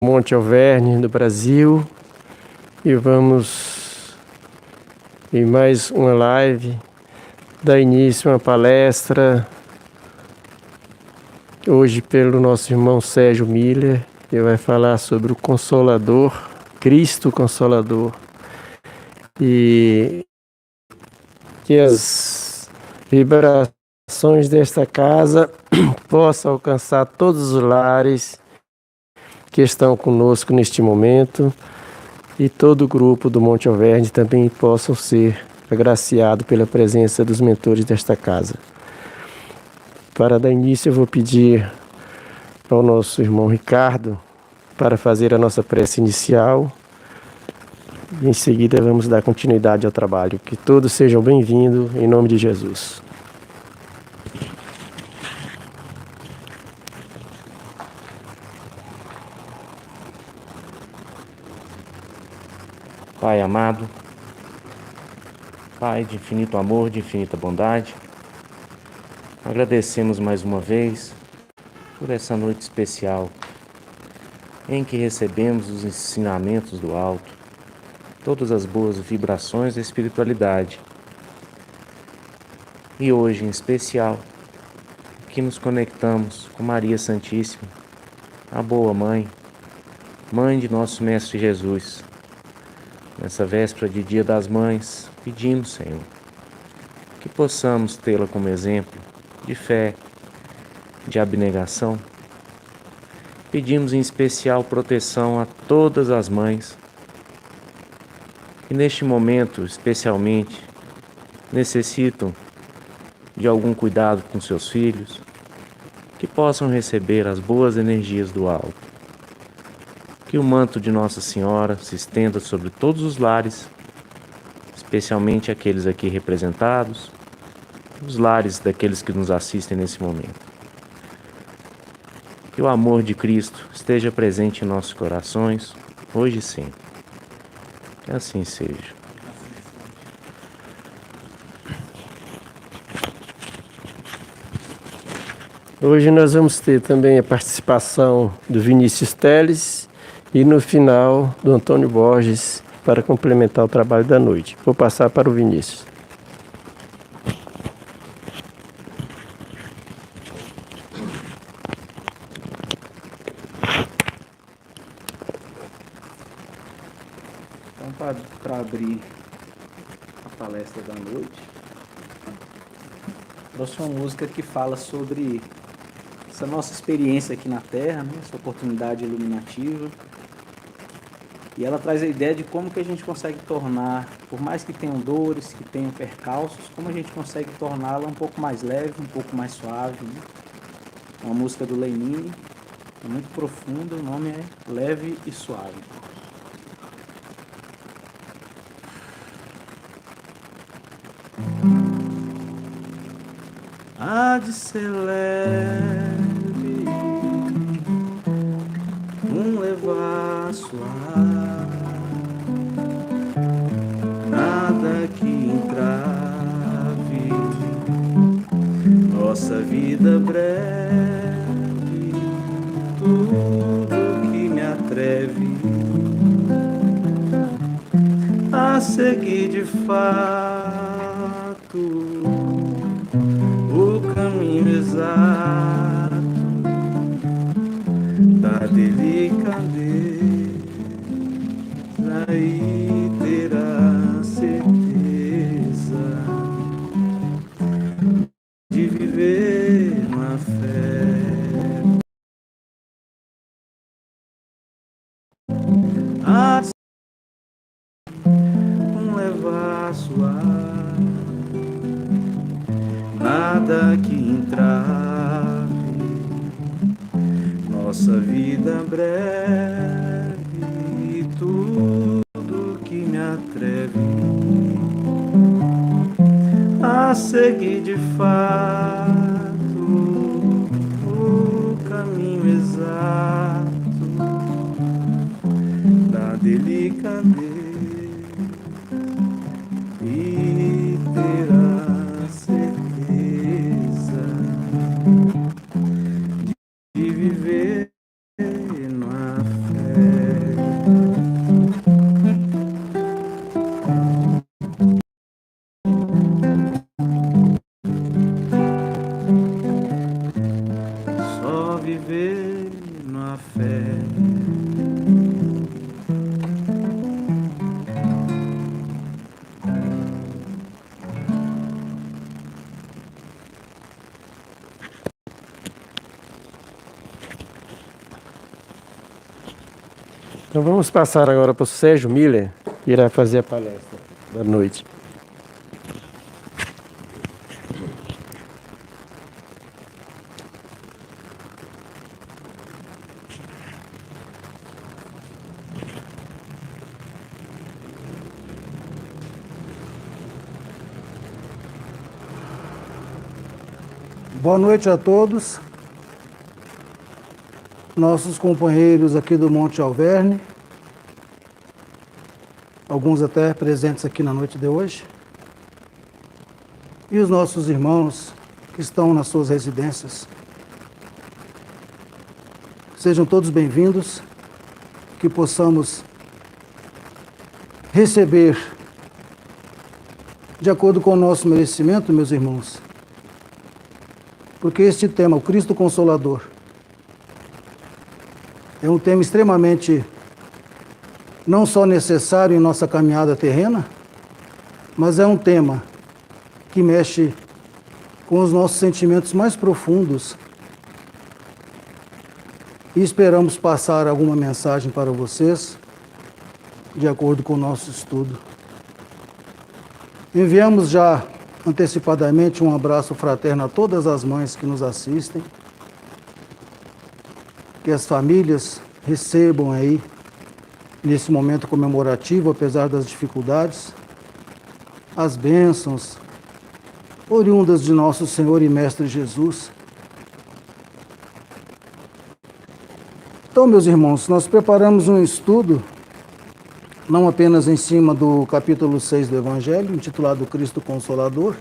Monte Alverne, no Brasil, e vamos, em mais uma live, dar início a uma palestra, hoje pelo nosso irmão Sérgio Miller, que vai falar sobre o Consolador, Cristo Consolador, e que as vibrações desta casa possam alcançar todos os lares que estão conosco neste momento, e todo o grupo do Monte Alverne também possam ser agraciados pela presença dos mentores desta casa. Para dar início, eu vou pedir ao nosso irmão Ricardo para fazer a nossa prece inicial. E em seguida vamos dar continuidade ao trabalho. Que todos sejam bem-vindos, em nome de Jesus. Pai amado, Pai de infinito amor, de infinita bondade, agradecemos mais uma vez por essa noite especial em que recebemos os ensinamentos do alto, todas as boas vibrações da espiritualidade. E hoje, em especial, que nos conectamos com Maria Santíssima, a boa mãe, mãe de nosso Mestre Jesus. Nessa véspera de Dia das Mães, pedimos, Senhor, que possamos tê-la como exemplo de fé, de abnegação. Pedimos em especial proteção a todas as mães que neste momento, especialmente, necessitam de algum cuidado com seus filhos, que possam receber as boas energias do alto. Que o manto de Nossa Senhora se estenda sobre todos os lares, especialmente aqueles aqui representados, os lares daqueles que nos assistem nesse momento. Que o amor de Cristo esteja presente em nossos corações, hoje e sempre. Que assim seja. Hoje nós vamos ter também a participação do Vinícius Teles e no final do Antônio Borges para complementar o trabalho da noite. Vou passar para o Vinícius. Então, para abrir a palestra da noite, trouxe uma música que fala sobre essa nossa experiência aqui na Terra, né? Essa oportunidade iluminativa. E ela traz a ideia de como que a gente consegue tornar, por mais que tenham dores, que tenham percalços, como a gente consegue torná-la um pouco mais leve, um pouco mais suave, né? Uma música do Lenine, é muito profunda, o nome é Leve e Suave. Há de ser leve, um levar suave, nada que entrave nossa vida breve, tudo que me atreve a seguir de fato o caminho exato da delicadeza, e terá certeza de viver na fé. Um levar suave, nada que entrave nossa vida breve, e tudo que me atreve a seguir de fato o caminho exato da delicadeza, e terá certeza de viver na fé. Só viver na fé. Então vamos passar agora para o Sérgio Miller, que irá fazer a palestra da noite. Boa noite a todos, nossos companheiros aqui do Monte Alverne, alguns até presentes aqui na noite de hoje, e os nossos irmãos que estão nas suas residências. Sejam todos bem-vindos, que possamos receber, de acordo com o nosso merecimento, meus irmãos, porque este tema, o Cristo Consolador, é um tema extremamente não só necessário em nossa caminhada terrena, mas é um tema que mexe com os nossos sentimentos mais profundos e esperamos passar alguma mensagem para vocês, de acordo com o nosso estudo. Enviamos já antecipadamente um abraço fraterno a todas as mães que nos assistem, que as famílias recebam aí, nesse momento comemorativo, apesar das dificuldades, as bênçãos oriundas de nosso Senhor e Mestre Jesus. Então, meus irmãos, nós preparamos um estudo, não apenas em cima do capítulo 6 do Evangelho, intitulado Cristo Consolador,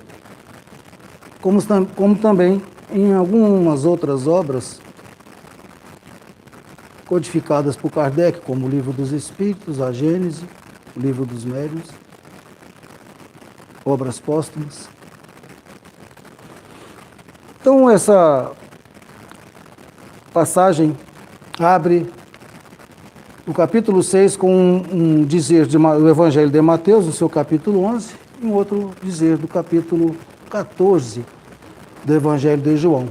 como também em algumas outras obras codificadas por Kardec, como o Livro dos Espíritos, a Gênese, o Livro dos Médiuns, obras póstumas. Então, essa passagem abre o capítulo 6 com um dizer do Evangelho de Mateus, no seu capítulo 11, e um outro dizer do capítulo 14 do Evangelho de João.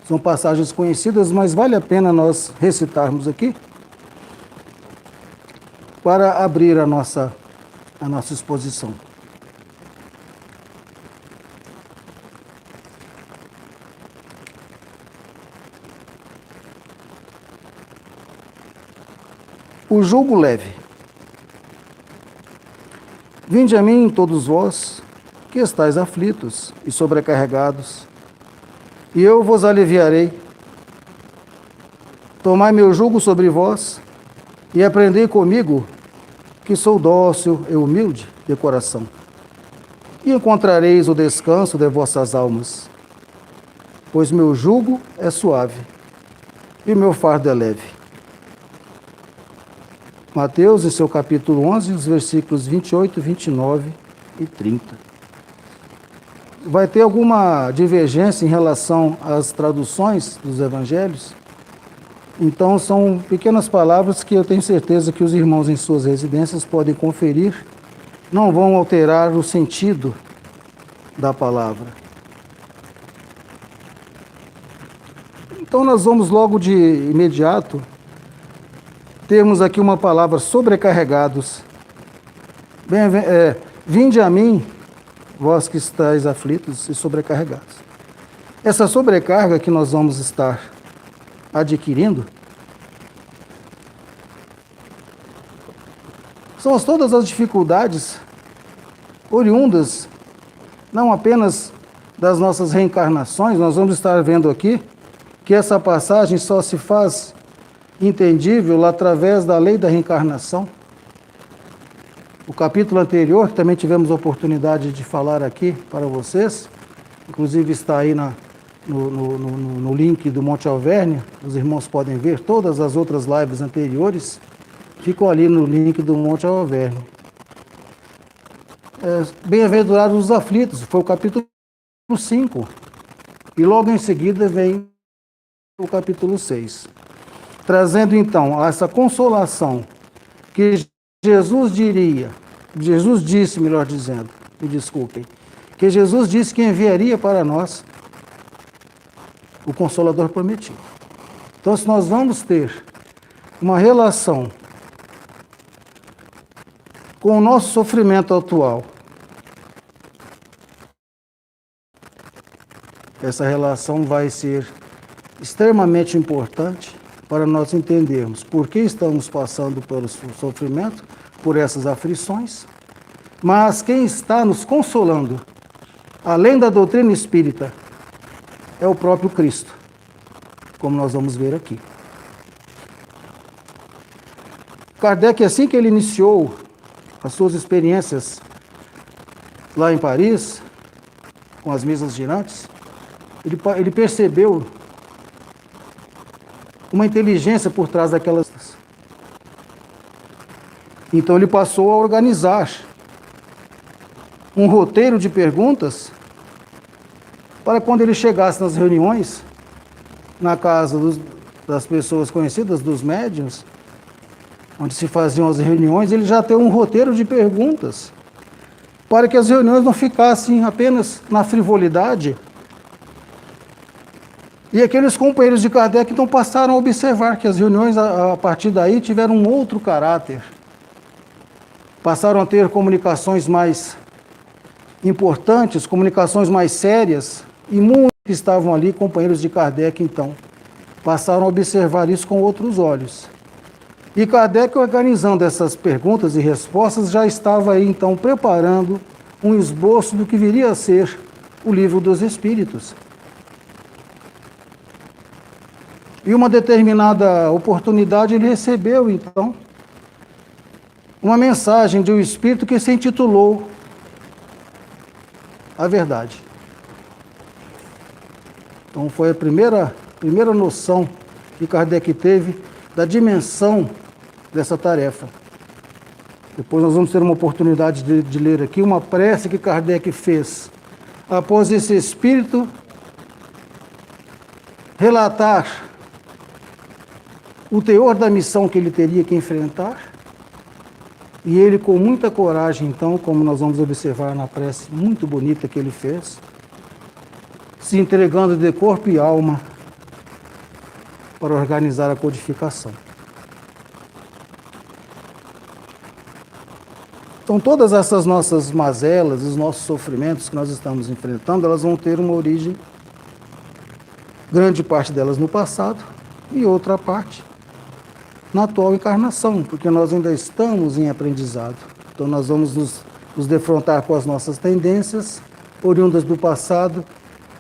São passagens conhecidas, mas vale a pena nós recitarmos aqui para abrir a nossa exposição. O jugo leve. Vinde a mim, todos vós, que estáis aflitos e sobrecarregados, e eu vos aliviarei. Tomai meu jugo sobre vós, e aprendei comigo, que sou dócil e humilde de coração, e encontrareis o descanso de vossas almas, pois meu jugo é suave, e meu fardo é leve. Mateus, em seu capítulo 11, os versículos 28, 29 e 30. Vai ter alguma divergência em relação às traduções dos evangelhos? Então, são pequenas palavras que eu tenho certeza que os irmãos em suas residências podem conferir, não vão alterar o sentido da palavra. Então, nós vamos logo de imediato temos aqui uma palavra, sobrecarregados. Vinde a mim, vós que estáis aflitos e sobrecarregados. Essa sobrecarga que nós vamos estar adquirindo são todas as dificuldades oriundas, não apenas das nossas reencarnações. Nós vamos estar vendo aqui que essa passagem só se faz entendível através da lei da reencarnação. O capítulo anterior, que também tivemos a oportunidade de falar aqui para vocês, inclusive está aí no link do Monte Alverne, os irmãos podem ver todas as outras lives anteriores, ficam ali no link do Monte Alverne. Bem-aventurados os aflitos, foi o capítulo 5. E logo em seguida vem o capítulo 6. Trazendo então essa consolação que Jesus disse, melhor dizendo, me desculpem, que Jesus disse que enviaria para nós o Consolador prometido. Então, se nós vamos ter uma relação com o nosso sofrimento atual, essa relação vai ser extremamente importante para nós entendermos por que estamos passando pelo sofrimento, por essas aflições, mas quem está nos consolando, além da doutrina espírita, é o próprio Cristo, como nós vamos ver aqui. Kardec, assim que ele iniciou as suas experiências lá em Paris, com as mesas girantes, ele percebeu uma inteligência por trás daquelas. Então ele passou a organizar um roteiro de perguntas para quando ele chegasse nas reuniões, na casa das pessoas conhecidas, dos médiuns, onde se faziam as reuniões, ele já tem um roteiro de perguntas, para que as reuniões não ficassem apenas na frivolidade. E aqueles companheiros de Kardec então passaram a observar que as reuniões, a partir daí, tiveram um outro caráter. Passaram a ter comunicações mais importantes, comunicações mais sérias, e muitos que estavam ali, companheiros de Kardec, então, passaram a observar isso com outros olhos. E Kardec, organizando essas perguntas e respostas, já estava aí, então, preparando um esboço do que viria a ser o Livro dos Espíritos. E uma determinada oportunidade ele recebeu, então, uma mensagem de um espírito que se intitulou A Verdade. Então foi a primeira noção que Kardec teve da dimensão dessa tarefa. Depois nós vamos ter uma oportunidade de ler aqui uma prece que Kardec fez após esse espírito relatar o teor da missão que ele teria que enfrentar. E ele, com muita coragem, então, como nós vamos observar na prece muito bonita que ele fez, se entregando de corpo e alma para organizar a codificação. Então, todas essas nossas mazelas, os nossos sofrimentos que nós estamos enfrentando, elas vão ter uma origem, grande parte delas no passado e outra parte na atual encarnação, porque nós ainda estamos em aprendizado. Então nós vamos nos defrontar com as nossas tendências, oriundas do passado,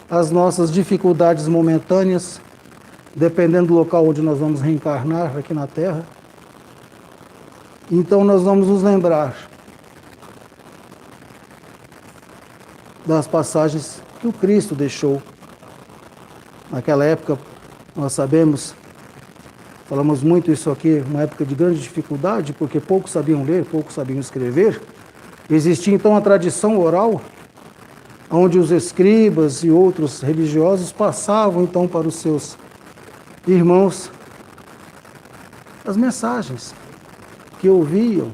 as nossas dificuldades momentâneas, dependendo do local onde nós vamos reencarnar aqui na Terra. Então nós vamos nos lembrar das passagens que o Cristo deixou. Naquela época, nós sabemos, falamos muito isso aqui, uma época de grande dificuldade, porque poucos sabiam ler, poucos sabiam escrever. Existia então a tradição oral, onde os escribas e outros religiosos passavam então para os seus irmãos as mensagens que ouviam,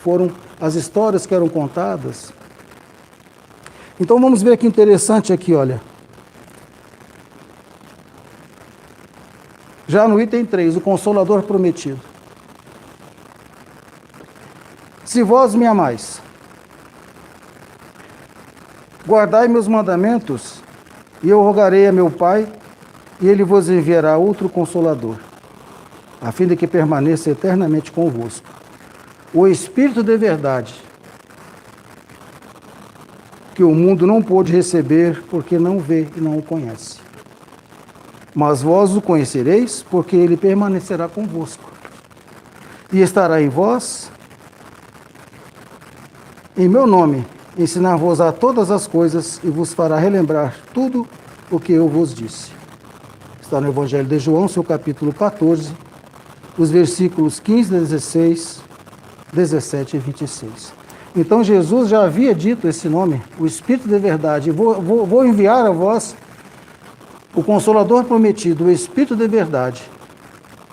foram as histórias que eram contadas. Então vamos ver que interessante aqui, olha. Já no item 3, o Consolador prometido. Se vós me amais, guardai meus mandamentos, e eu rogarei a meu Pai, e ele vos enviará outro Consolador, a fim de que permaneça eternamente convosco. O Espírito de verdade, que o mundo não pôde receber, porque não vê e não o conhece. Mas vós o conhecereis, porque ele permanecerá convosco. E estará em vós, em meu nome, ensinar-vos a todas as coisas e vos fará relembrar tudo o que eu vos disse. Está no Evangelho de João, seu capítulo 14, os versículos 15, 16, 17 e 26. Então Jesus já havia dito esse nome, o Espírito de verdade. Vou enviar a vós o Consolador prometido, o Espírito de verdade,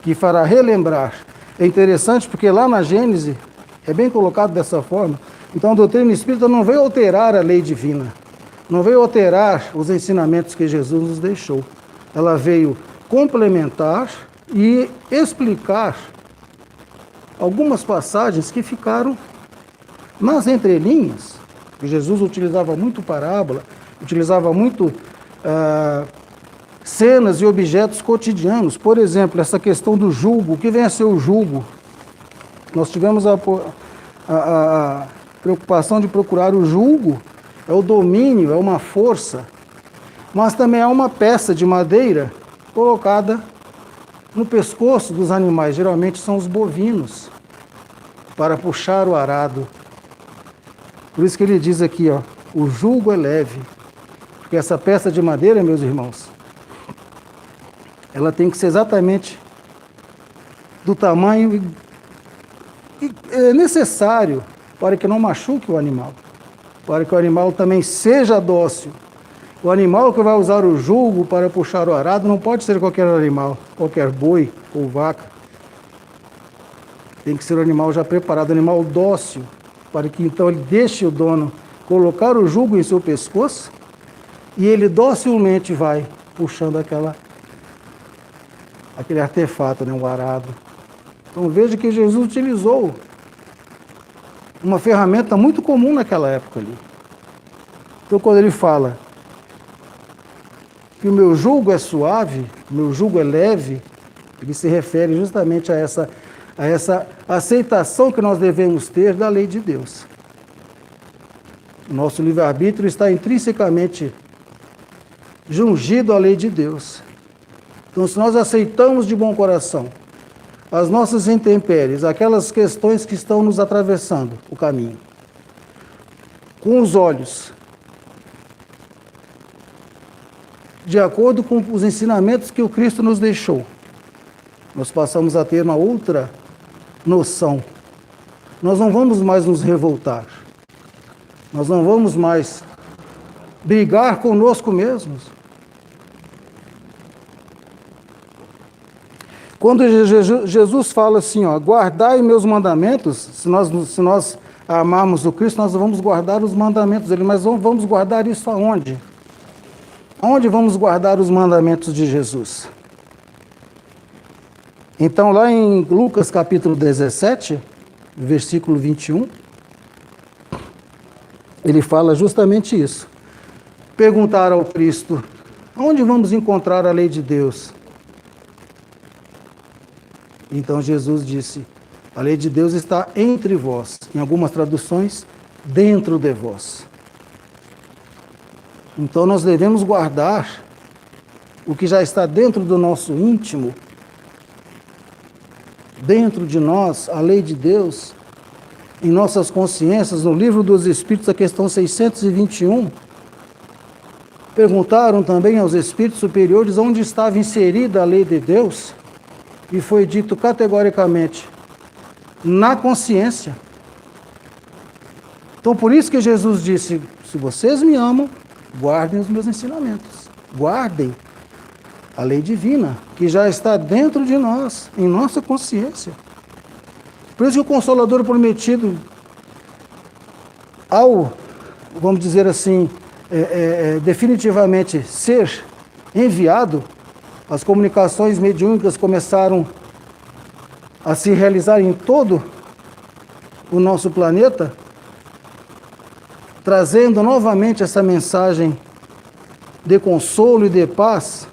que fará relembrar. É interessante porque lá na Gênesis é bem colocado dessa forma. Então a doutrina espírita não veio alterar a lei divina, não veio alterar os ensinamentos que Jesus nos deixou. Ela veio complementar e explicar algumas passagens que ficaram nas entrelinhas, que Jesus utilizava muito parábola, utilizava muito cenas e objetos cotidianos. Por exemplo, essa questão do jugo. O que vem a ser o jugo? Nós tivemos a preocupação de procurar o jugo, é o domínio, é uma força, mas também é uma peça de madeira colocada no pescoço dos animais, geralmente são os bovinos, para puxar o arado. Por isso que ele diz aqui, ó, o jugo é leve, porque essa peça de madeira, meus irmãos, ela tem que ser exatamente do tamanho necessário para que não machuque o animal, para que o animal também seja dócil. O animal que vai usar o jugo para puxar o arado não pode ser qualquer animal, qualquer boi ou vaca. Tem que ser um animal já preparado, um animal dócil, para que então ele deixe o dono colocar o jugo em seu pescoço e ele docilmente vai puxando aquele artefato, né, o arado. Então veja que Jesus utilizou uma ferramenta muito comum naquela época ali. Então quando ele fala que o meu jugo é suave, o meu jugo é leve, ele se refere justamente a essa aceitação que nós devemos ter da lei de Deus. O nosso livre-arbítrio está intrinsecamente jungido à lei de Deus. Então, se nós aceitamos de bom coração as nossas intempéries, aquelas questões que estão nos atravessando o caminho, com os olhos, de acordo com os ensinamentos que o Cristo nos deixou, nós passamos a ter uma outra noção. Nós não vamos mais nos revoltar. Nós não vamos mais brigar conosco mesmos. Quando Jesus fala assim, ó, guardai meus mandamentos, se nós amarmos o Cristo, nós vamos guardar os mandamentos dele, mas vamos guardar isso aonde? Aonde vamos guardar os mandamentos de Jesus? Então, lá em Lucas capítulo 17, versículo 21, ele fala justamente isso. Perguntaram ao Cristo, onde vamos encontrar a lei de Deus? Então Jesus disse, a lei de Deus está entre vós. Em algumas traduções, dentro de vós. Então nós devemos guardar o que já está dentro do nosso íntimo, dentro de nós, a lei de Deus, em nossas consciências. No livro dos Espíritos, a questão 621, perguntaram também aos espíritos superiores onde estava inserida a lei de Deus, e foi dito categoricamente, na consciência. Então, por isso que Jesus disse, se vocês me amam, guardem os meus ensinamentos, guardem a lei divina, que já está dentro de nós, em nossa consciência. Por isso que o Consolador prometido, ao, vamos dizer assim, definitivamente ser enviado, as comunicações mediúnicas começaram a se realizar em todo o nosso planeta, trazendo novamente essa mensagem de consolo e de paz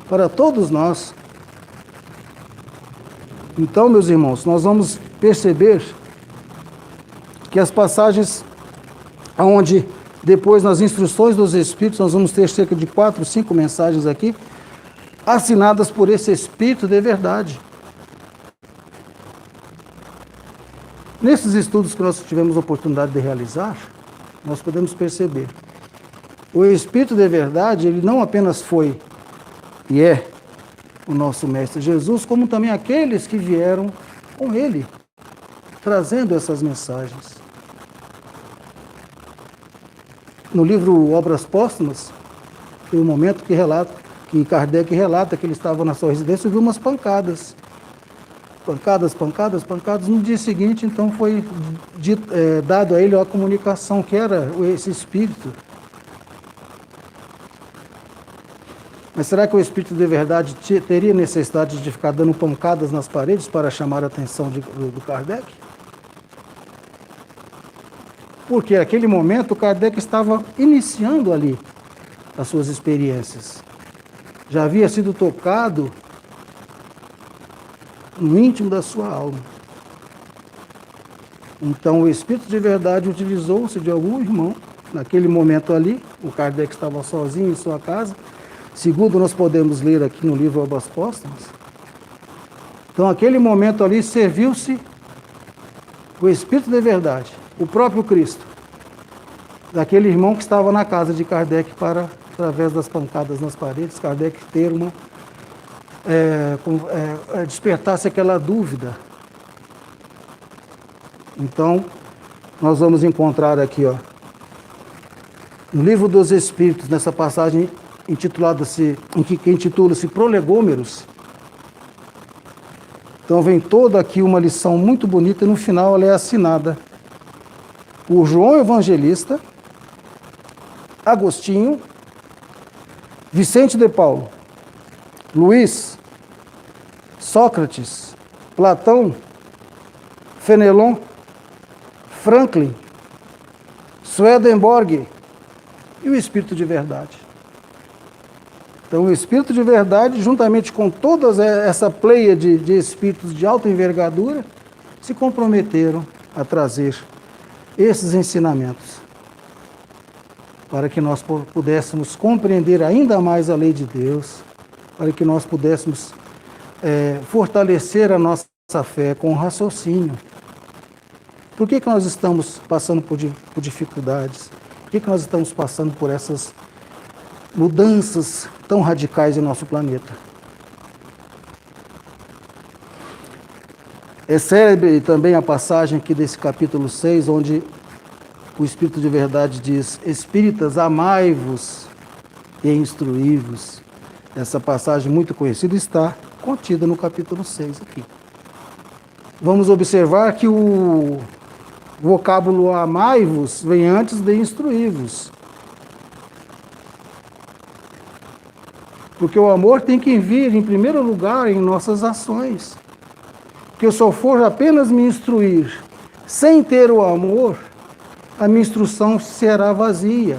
para todos nós. Então, meus irmãos, nós vamos perceber que as passagens onde depois nas instruções dos Espíritos, nós vamos ter cerca de 4, 5 mensagens aqui, assinadas por esse Espírito de verdade. Nesses estudos que nós tivemos a oportunidade de realizar, nós podemos perceber. O Espírito de verdade, ele não apenas foi e é o nosso Mestre Jesus, como também aqueles que vieram com ele, trazendo essas mensagens. No livro Obras Póstumas, tem um momento que Kardec relata que ele estava na sua residência e viu umas pancadas. Pancadas. No dia seguinte, então, foi dado a ele a comunicação, que era esse Espírito. Mas será que o Espírito de verdade teria necessidade de ficar dando pancadas nas paredes para chamar a atenção do Kardec? Porque naquele momento o Kardec estava iniciando ali as suas experiências. Já havia sido tocado no íntimo da sua alma. Então o Espírito de verdade utilizou-se de algum irmão. Naquele momento ali, o Kardec estava sozinho em sua casa, segundo nós podemos ler aqui no livro Obras Póstumas. Então aquele momento ali serviu-se o Espírito de verdade, o próprio Cristo, daquele irmão que estava na casa de Kardec para, através das pancadas nas paredes, Kardec ter despertasse aquela dúvida. Então, nós vamos encontrar aqui, no Livro dos Espíritos, nessa passagem que intitula-se Prolegômeros. Então vem toda aqui uma lição muito bonita e no final ela é assinada por João Evangelista, Agostinho, Vicente de Paulo, Luís, Sócrates, Platão, Fenelon, Franklin, Swedenborg e o Espírito de verdade. Então, o Espírito de verdade, juntamente com toda essa pleia de espíritos de alta envergadura, se comprometeram a trazer esses ensinamentos para que nós pudéssemos compreender ainda mais a lei de Deus, para que nós pudéssemos fortalecer a nossa fé com raciocínio. Por que nós estamos passando por dificuldades? Por que nós estamos passando por essas mudanças tão radicais em nosso planeta? É célebre também a passagem aqui desse capítulo 6, onde o Espírito de verdade diz: Espíritas, amai-vos e instruí-vos. Essa passagem muito conhecida está contida no capítulo 6 aqui. Vamos observar que o vocábulo amai-vos vem antes de instruí-vos. Porque o amor tem que vir em primeiro lugar em nossas ações. Que eu só for apenas me instruir sem ter o amor, a minha instrução será vazia.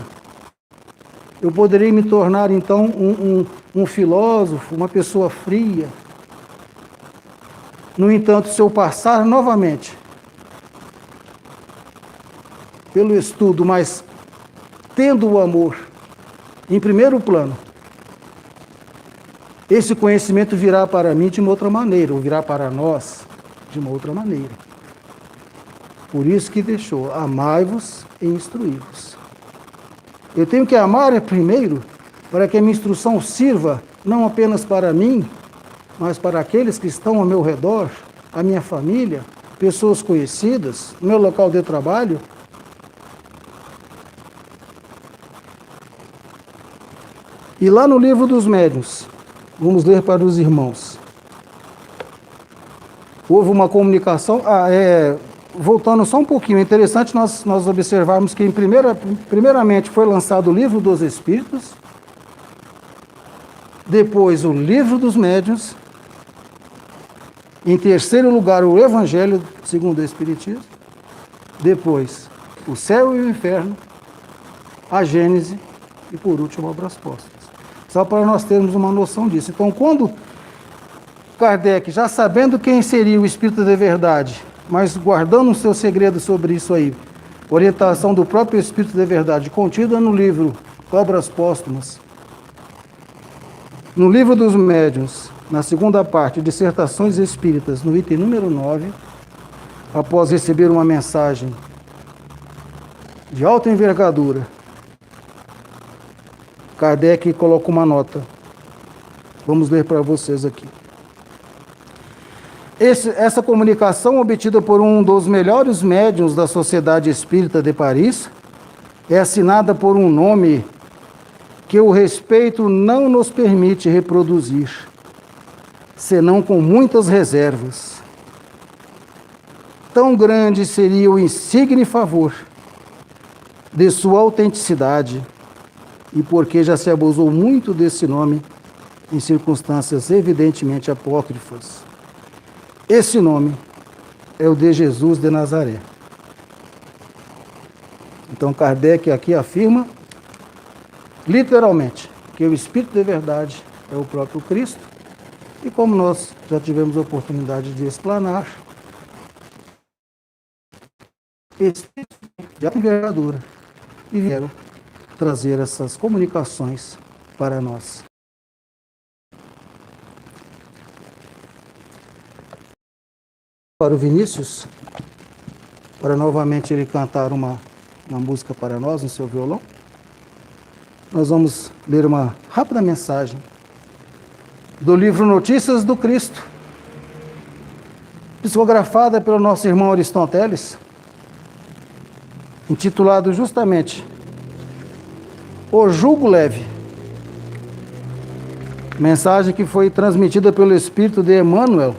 Eu poderei me tornar então um filósofo, uma pessoa fria. No entanto, se eu passar novamente pelo estudo, mas tendo o amor em primeiro plano, esse conhecimento virá para mim de uma outra maneira, ou virá para nós de uma outra maneira. Por isso que deixou: amai-vos e instruí-vos. Eu tenho que amar primeiro, para que a minha instrução sirva não apenas para mim, mas para aqueles que estão ao meu redor, a minha família, pessoas conhecidas, meu local de trabalho. E lá no Livro dos Médiuns, vamos ler para os irmãos. Houve uma comunicação. Voltando só um pouquinho, é interessante nós observarmos que primeiramente foi lançado o Livro dos Espíritos, depois o Livro dos Médiuns, em terceiro lugar o Evangelho segundo o Espiritismo, depois o Céu e o Inferno, a Gênese e por último Obras Póstumas. Só para nós termos uma noção disso. Então, quando Kardec, já sabendo quem seria o Espírito de verdade, mas guardando um seu segredo sobre isso aí, orientação do próprio Espírito de verdade, contida no livro Obras Póstumas, no Livro dos Médiuns, na segunda parte, Dissertações Espíritas, no item número 9, após receber uma mensagem de alta envergadura. Kardec coloca uma nota. Vamos ler para vocês aqui. Essa comunicação, obtida por um dos melhores médiuns da Sociedade Espírita de Paris, é assinada por um nome que o respeito não nos permite reproduzir, senão com muitas reservas. Tão grande seria o insigne favor de sua autenticidade, e porque já se abusou muito desse nome em circunstâncias evidentemente apócrifas. Esse nome é o de Jesus de Nazaré. Então Kardec aqui afirma, literalmente, que o Espírito de verdade é o próprio Cristo, e como nós já tivemos a oportunidade de explanar, Espírito de alta envergadura, e vieram trazer essas comunicações para nós. Para o Vinícius, para novamente ele cantar uma música para nós no seu violão, nós vamos ler uma rápida mensagem do livro Notícias do Cristo, psicografada pelo nosso irmão Ariston Teles, intitulado justamente O Jugo Leve. Mensagem que foi transmitida pelo Espírito de Emmanuel,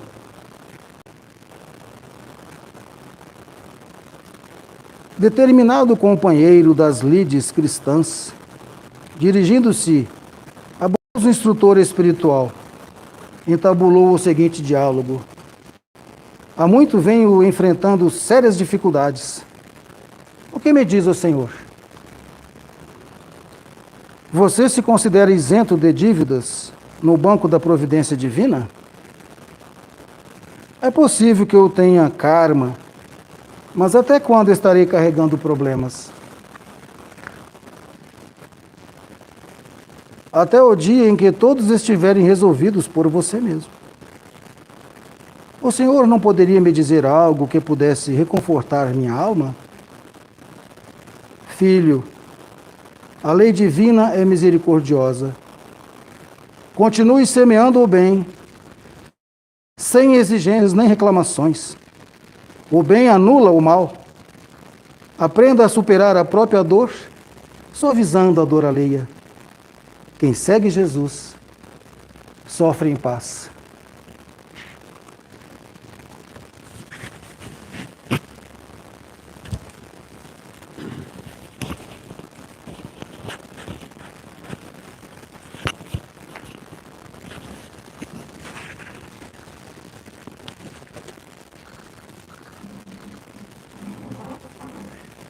determinado companheiro das lides cristãs, dirigindo-se a bondoso instrutor espiritual, entabulou o seguinte diálogo. Há muito venho enfrentando sérias dificuldades. O que me diz o Senhor? Você se considera isento de dívidas no banco da providência divina? É possível que eu tenha karma, mas até quando estarei carregando problemas? Até o dia em que todos estiverem resolvidos por você mesmo. O Senhor não poderia me dizer algo que pudesse reconfortar minha alma? Filho, a lei divina é misericordiosa. Continue semeando o bem, sem exigências nem reclamações. O bem anula o mal. Aprenda a superar a própria dor, suavizando a dor alheia. Quem segue Jesus, sofre em paz.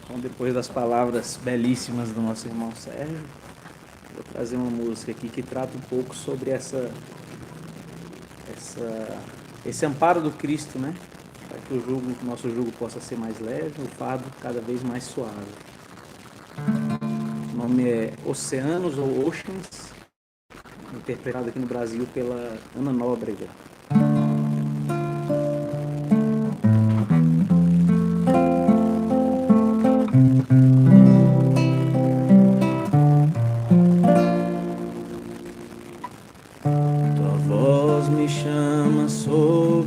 Então, depois das palavras belíssimas do nosso irmão Sérgio, vou trazer uma música aqui que trata um pouco sobre esse amparo do Cristo, né? Para que o nosso jugo possa ser mais leve, o fardo cada vez mais suave. O nome é Oceanos ou Oceans, interpretado aqui no Brasil pela Ana Nóbrega.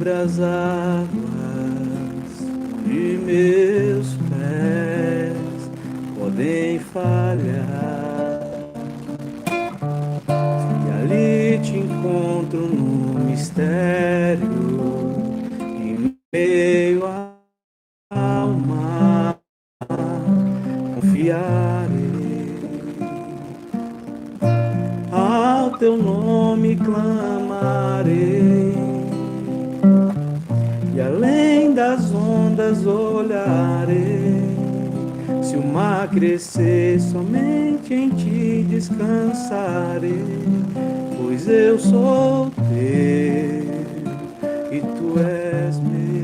As águas de meus pés podem falhar, e ali te encontro no mistério, em meio ao mar, confiarei, ao teu nome clamarei. E além das ondas olharei, se o mar crescer, somente em ti descansarei, pois eu sou teu e tu és meu.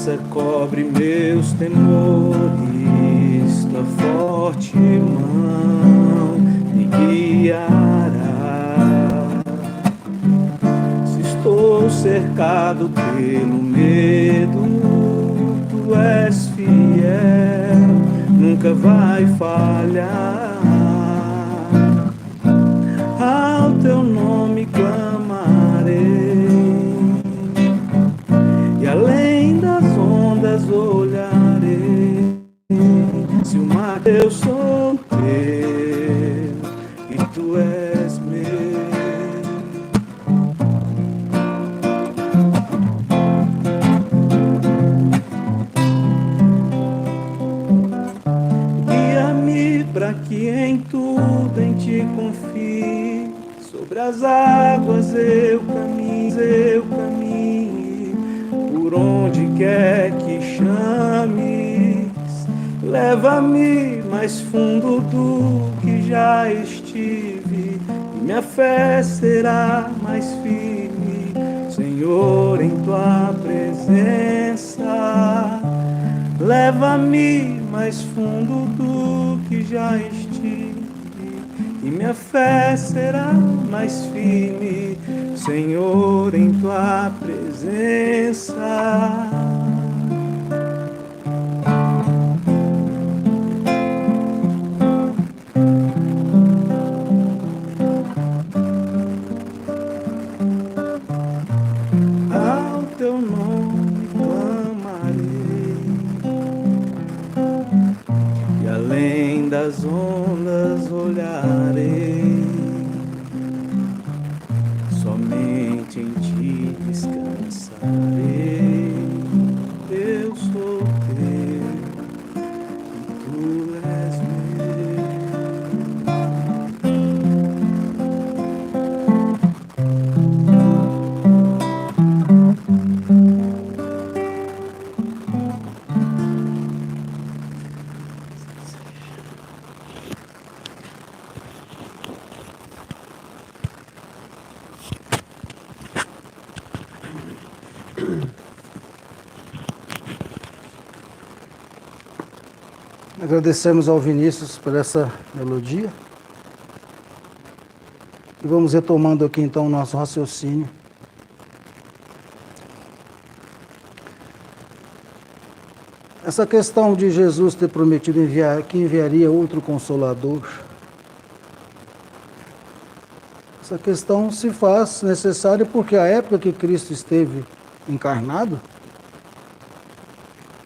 graça cobre meus temores, tua forte mão me guiará. Se estou cercado pelo medo, tu és fiel, nunca vai falhar. Ao teu nome clamarei, e além das ondas olharei. Se o mar eu sou teu e tu és meu. Guia-me para que em tudo em ti confie. Sobre as águas eu caminhe, por onde quer que chames. Leva-me mais fundo do que já estive, e minha fé será mais firme, Senhor, em tua presença. Leva-me mais fundo do que já estive, e minha fé será mais firme, Senhor, em tua presença. Ao teu nome clamarei, e além das ondas olharei. Somente em ti descansarei. Eu sou teu e tu és Agradecemos ao Vinícius por essa melodia. E vamos retomando aqui então o nosso raciocínio. Essa questão de Jesus ter prometido que enviaria outro Consolador, essa questão se faz necessária porque a época que Cristo esteve encarnado,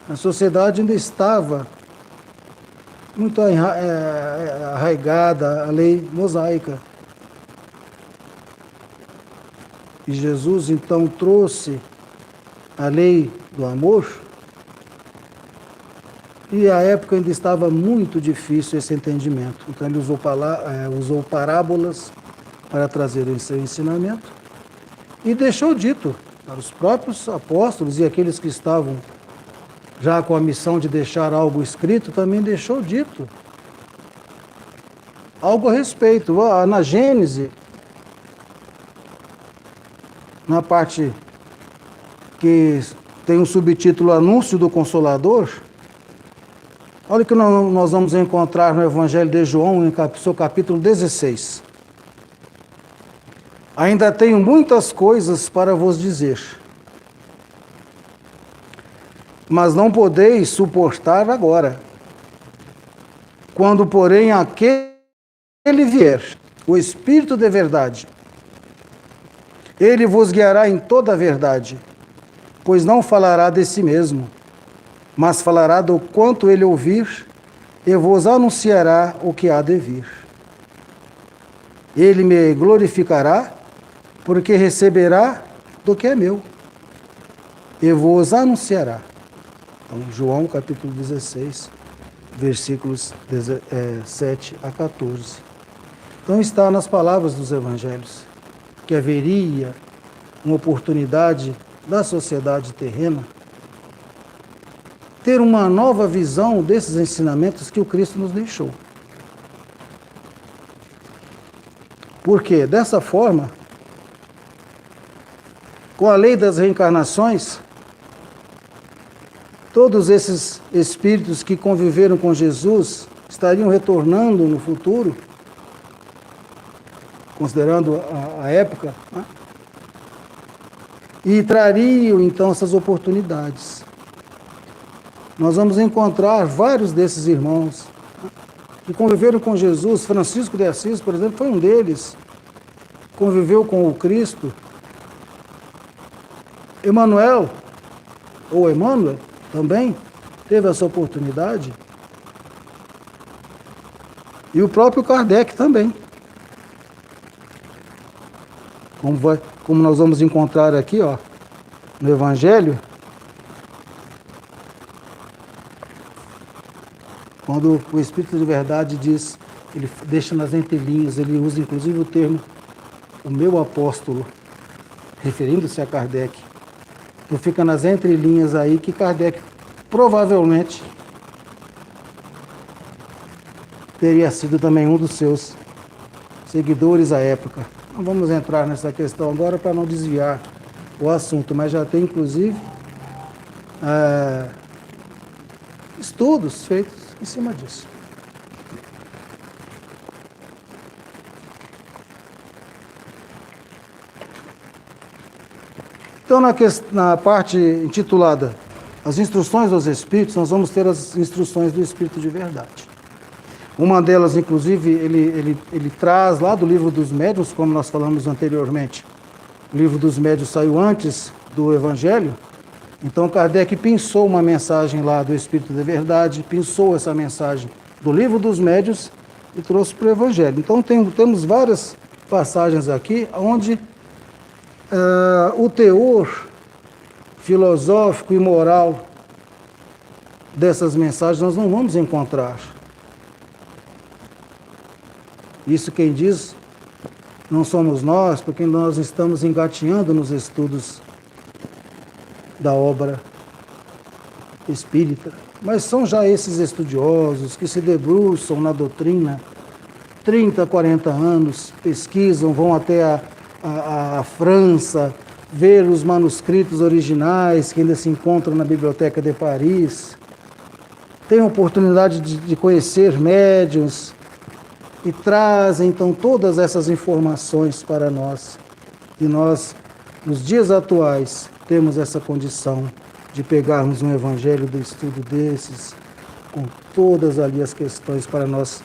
a sociedade ainda estava muito arraigada a lei mosaica. E Jesus então trouxe a lei do amor, e a época ainda estava muito difícil esse entendimento. Então ele usou parábolas para trazer esse ensinamento e deixou dito para os próprios apóstolos e aqueles que estavam já com a missão de deixar algo escrito, também deixou dito algo a respeito. Na Gênese, na parte que tem um subtítulo Anúncio do Consolador, olha o que nós vamos encontrar no Evangelho de João, em seu capítulo 16. Ainda tenho muitas coisas para vos dizer, mas não podeis suportar agora. Quando, porém, aquele vier, o Espírito de verdade, ele vos guiará em toda a verdade, pois não falará de si mesmo, mas falará do quanto ele ouvir, e vos anunciará o que há de vir. Ele me glorificará, porque receberá do que é meu, e vos anunciará. Então, João capítulo 16, versículos 7 a 14. Então está nas palavras dos evangelhos que haveria uma oportunidade da sociedade terrena ter uma nova visão desses ensinamentos que o Cristo nos deixou. Porque, dessa forma, com a lei das reencarnações, todos esses espíritos que conviveram com Jesus estariam retornando no futuro, considerando a época, né? E trariam então essas oportunidades. Nós vamos encontrar vários desses irmãos que conviveram com Jesus. Francisco de Assis, por exemplo, foi um deles. Conviveu com o Cristo. Emmanuel, ou Emmanuel, também teve essa oportunidade. E o próprio Kardec também. Como nós vamos encontrar aqui, ó, no Evangelho, quando o Espírito de Verdade diz, ele deixa nas entrelinhas, ele usa inclusive o termo, o meu apóstolo, referindo-se a Kardec. Então fica nas entrelinhas aí que Kardec provavelmente teria sido também um dos seus seguidores à época. Não vamos entrar nessa questão agora para não desviar o assunto, mas já tem inclusive estudos feitos em cima disso. Então, na parte intitulada As Instruções dos Espíritos, nós vamos ter as instruções do Espírito de Verdade. Uma delas, inclusive, ele traz lá do Livro dos Médiuns, como nós falamos anteriormente. O Livro dos Médiuns saiu antes do Evangelho. Então, Kardec pensou uma mensagem lá do Espírito de Verdade, pensou essa mensagem do Livro dos Médiuns e trouxe para o Evangelho. Então, temos várias passagens aqui onde o teor filosófico e moral dessas mensagens nós não vamos encontrar. Isso quem diz não somos nós, porque nós estamos engatinhando nos estudos da obra espírita. Mas são já esses estudiosos que se debruçam na doutrina 30, 40 anos, pesquisam, vão até a França, ver os manuscritos originais que ainda se encontram na Biblioteca de Paris, têm a oportunidade de conhecer médiuns e trazem então todas essas informações para nós. E nós, nos dias atuais, temos essa condição de pegarmos um evangelho do estudo desses, com todas ali as questões para nós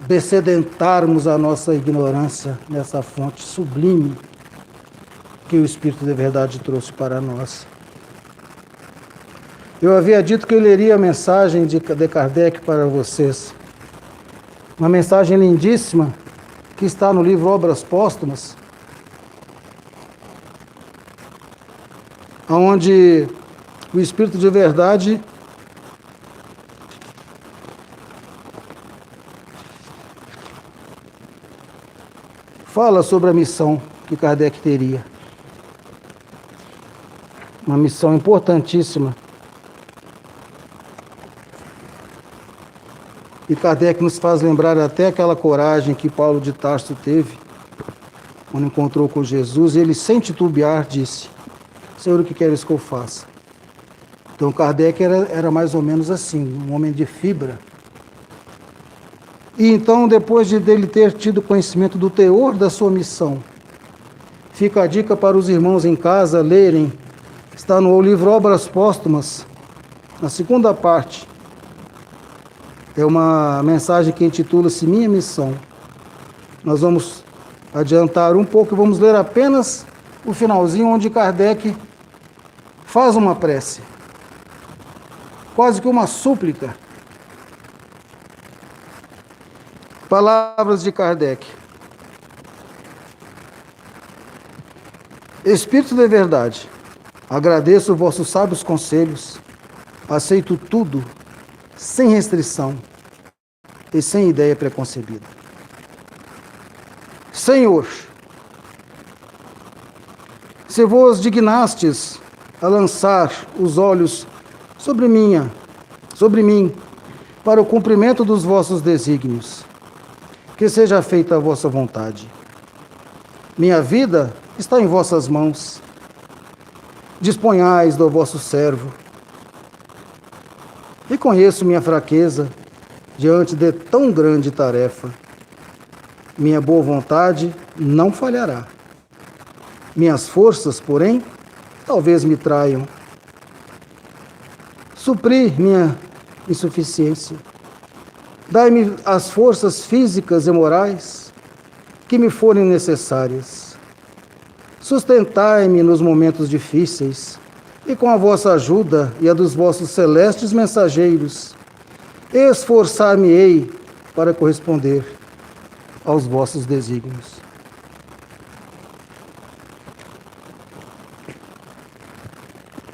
descedentarmos a nossa ignorância nessa fonte sublime que o Espírito de Verdade trouxe para nós. Eu havia dito que eu leria a mensagem de Kardec para vocês. Uma mensagem lindíssima que está no livro Obras Póstumas, onde o Espírito de Verdade fala sobre a missão que Kardec teria. Uma missão importantíssima. E Kardec nos faz lembrar até aquela coragem que Paulo de Tarso teve, quando encontrou com Jesus, e ele, sem titubear, disse: Senhor, o que queres que eu faça? Então Kardec era mais ou menos assim, um homem de fibra. E então, depois dele ter tido conhecimento do teor da sua missão, fica a dica para os irmãos em casa lerem, está no livro Obras Póstumas, na segunda parte. É uma mensagem que intitula-se Minha Missão. Nós vamos adiantar um pouco e vamos ler apenas o finalzinho onde Kardec faz uma prece, quase que uma súplica. Palavras de Kardec. Espírito de Verdade, agradeço vossos sábios conselhos, aceito tudo, sem restrição e sem ideia preconcebida. Senhor, se vos dignastes a lançar os olhos sobre mim, para o cumprimento dos vossos desígnios, que seja feita a vossa vontade. Minha vida está em vossas mãos. Disponhais do vosso servo, Reconheço minha fraqueza diante de tão grande tarefa. Minha boa vontade não falhará. Minhas forças, porém, talvez me traiam. Suprir minha insuficiência. Dai-me as forças físicas e morais que me forem necessárias. Sustentai-me nos momentos difíceis e com a vossa ajuda e a dos vossos celestes mensageiros, esforçar-me-ei para corresponder aos vossos desígnios.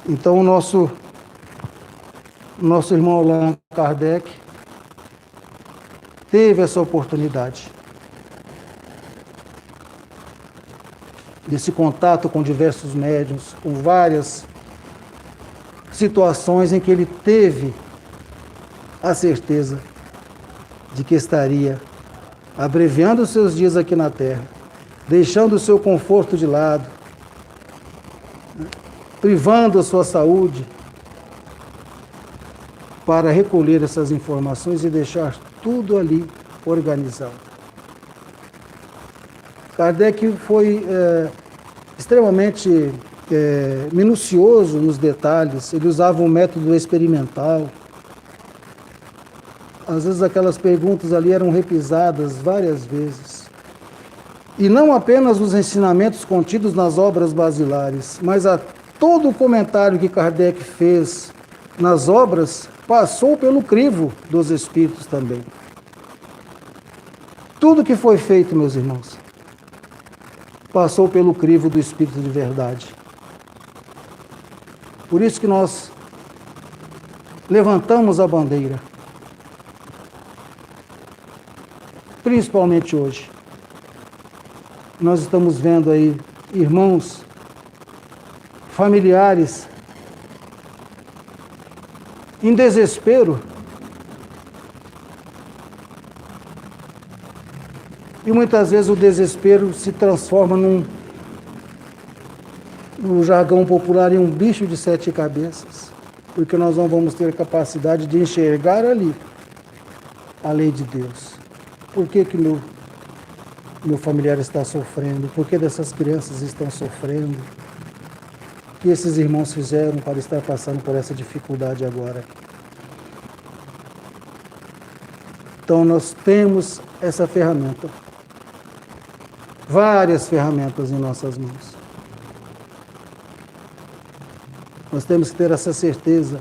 Então, o nosso irmão Allan Kardec teve essa oportunidade desse contato com diversos médiuns, com várias situações em que ele teve a certeza de que estaria abreviando os seus dias aqui na Terra, deixando o seu conforto de lado, privando a sua saúde, para recolher essas informações e deixar tudo ali organizado. Kardec foi extremamente minucioso nos detalhes, ele usava um método experimental. Às vezes aquelas perguntas ali eram repisadas várias vezes. E não apenas os ensinamentos contidos nas obras basilares, mas a todo o comentário que Kardec fez nas obras passou pelo crivo dos Espíritos também. Tudo que foi feito, meus irmãos, passou pelo crivo do Espírito de verdade. Por isso que nós levantamos a bandeira, principalmente hoje. Nós estamos vendo aí irmãos, familiares, em desespero, e muitas vezes o desespero se transforma no jargão popular, em um bicho de 7 cabeças, porque nós não vamos ter capacidade de enxergar ali a lei de Deus. Por que meu familiar está sofrendo? Por que dessas crianças estão sofrendo? O que esses irmãos fizeram para estar passando por essa dificuldade agora? Então nós temos essa ferramenta, várias ferramentas em nossas mãos. Nós temos que ter essa certeza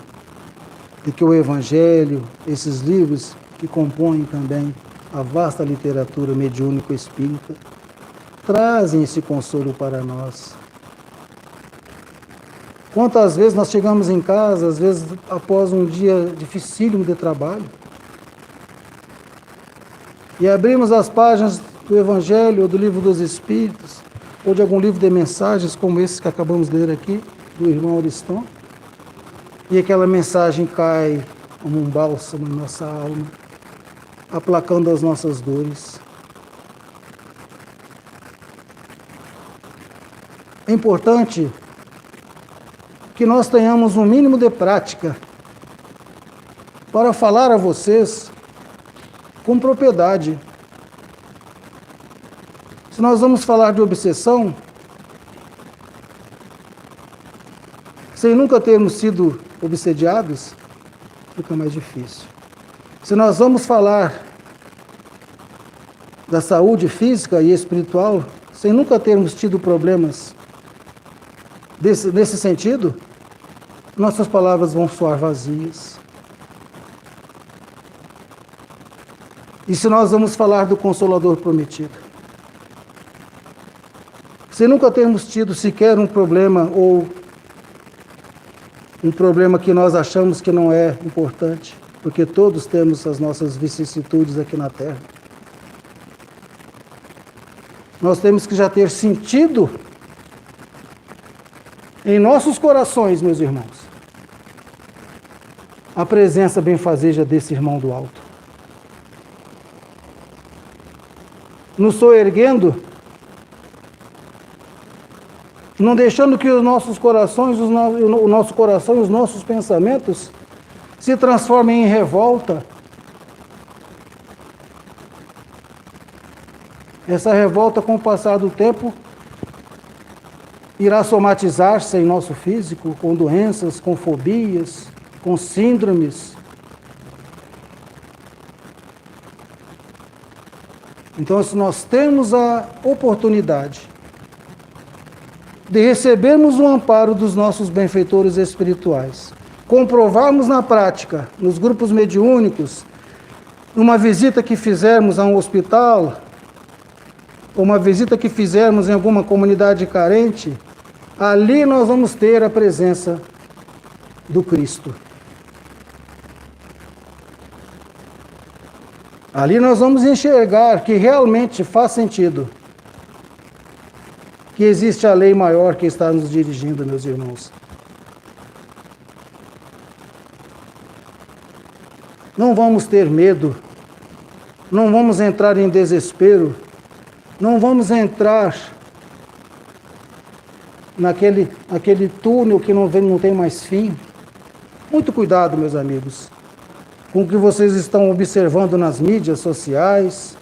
de que o Evangelho, esses livros que compõem também a vasta literatura mediúnico espírita, trazem esse consolo para nós. Quantas vezes nós chegamos em casa, às vezes após um dia dificílimo de trabalho, e abrimos as páginas do Evangelho, ou do Livro dos Espíritos, ou de algum livro de mensagens, como esse que acabamos de ler aqui, do irmão Ariston, e aquela mensagem cai como um bálsamo em nossa alma, aplacando as nossas dores. É importante que nós tenhamos um mínimo de prática para falar a vocês com propriedade. Se nós vamos falar de obsessão, sem nunca termos sido obsediados, fica mais difícil. Se nós vamos falar da saúde física e espiritual, sem nunca termos tido problemas nesse sentido, nossas palavras vão soar vazias. E se nós vamos falar do Consolador prometido, sem nunca termos tido sequer um problema, ou um problema que nós achamos que não é importante, porque todos temos as nossas vicissitudes aqui na Terra, nós temos que já ter sentido em nossos corações, meus irmãos, a presença benfazeja desse irmão do alto, nos soerguendo, não deixando que os nossos corações, o nosso coração e os nossos pensamentos se transforma em revolta. Essa revolta, com o passar do tempo, irá somatizar-se em nosso físico, com doenças, com fobias, com síndromes. Então, se nós temos a oportunidade de recebermos o amparo dos nossos benfeitores espirituais, comprovarmos na prática, nos grupos mediúnicos, numa visita que fizermos a um hospital, ou uma visita que fizermos em alguma comunidade carente, ali nós vamos ter a presença do Cristo. Ali nós vamos enxergar que realmente faz sentido, que existe a lei maior que está nos dirigindo, meus irmãos. Não vamos ter medo, não vamos entrar em desespero, não vamos entrar naquele túnel que não tem mais fim. Muito cuidado, meus amigos, com o que vocês estão observando nas mídias sociais,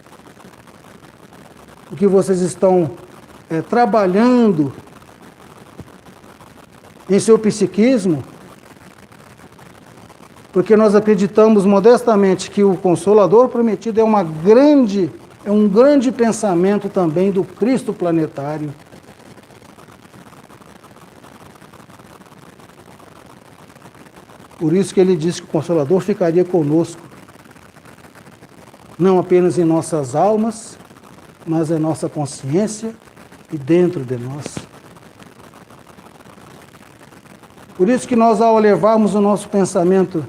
o que vocês estão trabalhando em seu psiquismo, porque nós acreditamos modestamente que o Consolador Prometido é um grande pensamento também do Cristo planetário. Por isso que ele disse que o Consolador ficaria conosco, não apenas em nossas almas, mas em nossa consciência e dentro de nós. Por isso que nós, ao levarmos o nosso pensamento,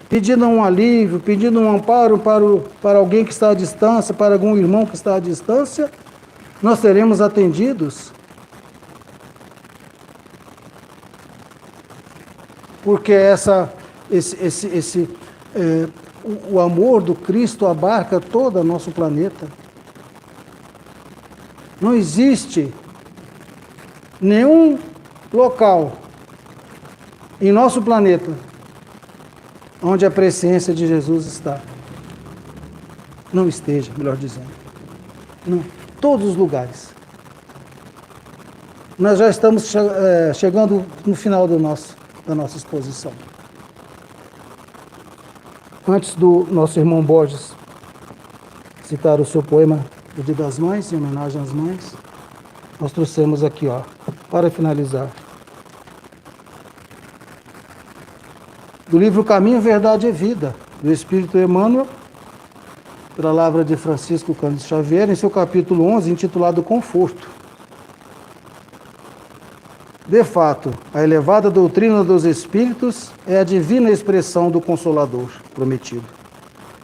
pedindo um alívio, pedindo um amparo para alguém que está à distância, para algum irmão que está à distância, nós seremos atendidos. Porque o amor do Cristo abarca todo o nosso planeta. Não existe nenhum local em nosso planeta onde a presciência de Jesus está. Não esteja, melhor dizendo. Não, todos os lugares. Nós já estamos chegando no final da nossa exposição. Antes do nosso irmão Borges citar o seu poema do Dia das Mães, em homenagem às mães, nós trouxemos aqui, para finalizar, do livro Caminho, Verdade e Vida, do Espírito Emmanuel, pela palavra de Francisco Cândido Xavier, em seu capítulo 11, intitulado Conforto. De fato, a elevada doutrina dos Espíritos é a divina expressão do Consolador Prometido.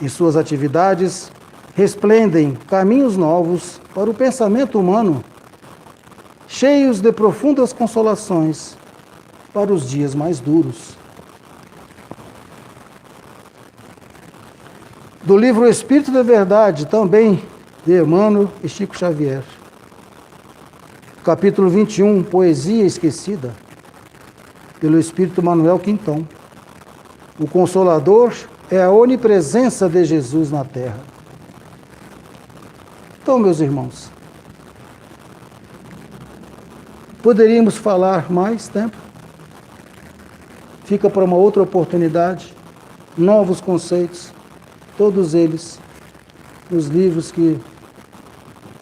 Em suas atividades, resplendem caminhos novos para o pensamento humano, cheios de profundas consolações para os dias mais duros. Do livro Espírito de Verdade, também de Emmanuel e Chico Xavier. Capítulo 21, Poesia Esquecida, pelo Espírito Manuel Quintão. O Consolador é a onipresença de Jesus na Terra. Então, meus irmãos, poderíamos falar mais tempo? Fica para uma outra oportunidade, novos conceitos, todos eles nos livros que